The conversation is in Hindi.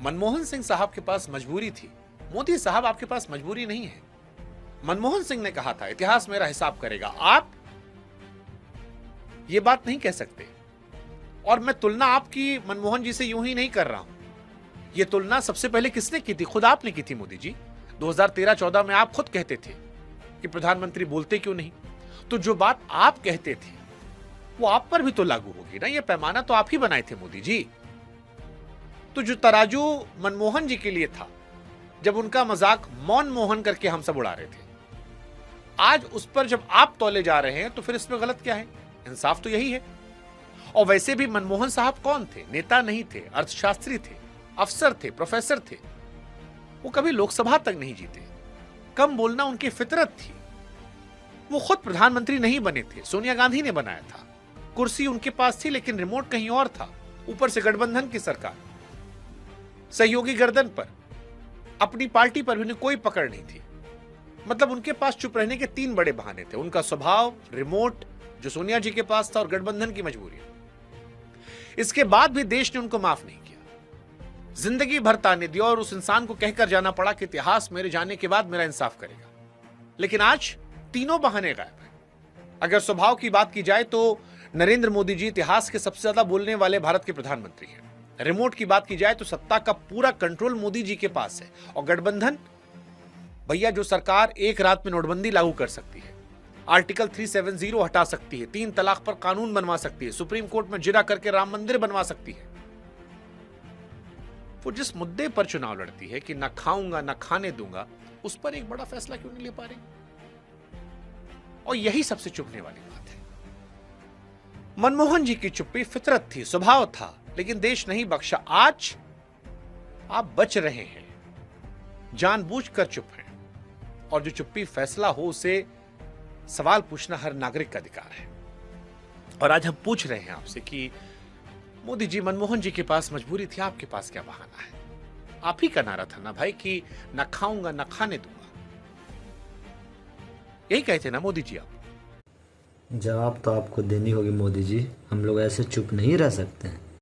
मनमोहन सिंह साहब के पास मजबूरी थी, मोदी साहब आपके पास मजबूरी नहीं है। मनमोहन सिंह ने कहा था इतिहास मेरा हिसाब करेगा, आप ये बात नहीं कह सकते। और मैं तुलना आपकी मनमोहन जी से यूं ही नहीं कर रहा हूं, यह तुलना सबसे पहले किसने की थी? खुद आपने की थी मोदी जी। 2013-14 में आप खुद कहते थे कि प्रधानमंत्री बोलते क्यों नहीं। तो जो बात आप कहते थे वो आप पर भी तो लागू होगी ना, ये पैमाना तो आप ही बनाए थे मोदी जी। तो जो तराजू मनमोहन जी के लिए था, जब उनका मजाक मौन मोहन करके हम सब उड़ा रहे थे, आज उस पर जब आप तौले जा रहे हैं तो फिर इसमें गलत क्या है? इंसाफ तो यही है। और वैसे भी मनमोहन साहब कौन थे? नेता नहीं थे, अर्थशास्त्री थे, अफसर थे, प्रोफेसर थे। वो कभी लोकसभा तक नहीं जीते, कम बोलना उनकी फितरत थी। वो खुद प्रधानमंत्री नहीं बने थे, सोनिया गांधी ने बनाया था। कुर्सी उनके पास थी लेकिन रिमोट कहीं और था, ऊपर से गठबंधन की सरकार, सहयोगी गर्दन पर, अपनी पार्टी पर भी कोई पकड़ नहीं थी। मतलब उनके पास चुप रहने के 3 बड़े बहाने थे, उनका स्वभाव, रिमोट जो सोनिया जी के पास था, और गठबंधन की मजबूरी। इसके बाद भी देश ने उनको माफ नहीं किया, जिंदगी भर ताने दिया, और उस इंसान को कहकर जाना पड़ा कि इतिहास मेरे जाने के बाद मेरा इंसाफ करेगा। लेकिन आज तीनों बहाने गायब हैं। अगर स्वभाव की बात की जाए तो नरेंद्र मोदी जी इतिहास के सबसे ज्यादा बोलने वाले भारत के प्रधानमंत्री हैं। रिमोट की बात की जाए तो सत्ता का पूरा कंट्रोल मोदी जी के पास है। और गठबंधन, भैया जो सरकार एक रात में नोटबंदी लागू कर सकती है, आर्टिकल 370 हटा सकती है, 3 तलाक पर कानून बनवा सकती है, सुप्रीम कोर्ट में जिरा करके राम मंदिर बनवा सकती है, वो जिस मुद्दे पर चुनाव लड़ती है कि ना खाऊंगा ना खाने दूंगा, उस पर एक बड़ा फैसला क्यों नहीं ले पा रही? और यही सबसे चुभने वाली बात है। मनमोहन जी की चुप्पी फितरत थी, स्वभाव था, लेकिन देश नहीं बख्शा। आज आप बच रहे हैं, जानबूझकर चुप हैं, और जो चुप्पी फैसला हो उसे सवाल पूछना हर नागरिक का अधिकार है। और आज हम पूछ रहे हैं आपसे कि मोदी जी, मनमोहन जी के पास मजबूरी थी, आपके पास क्या बहाना है? आप ही का नारा था ना भाई कि ना खाऊंगा ना खाने दूंगा, यही कहे थे ना मोदी जी आप? जवाब तो आपको देनी होगी मोदी जी, हम लोग ऐसे चुप नहीं रह सकते हैं।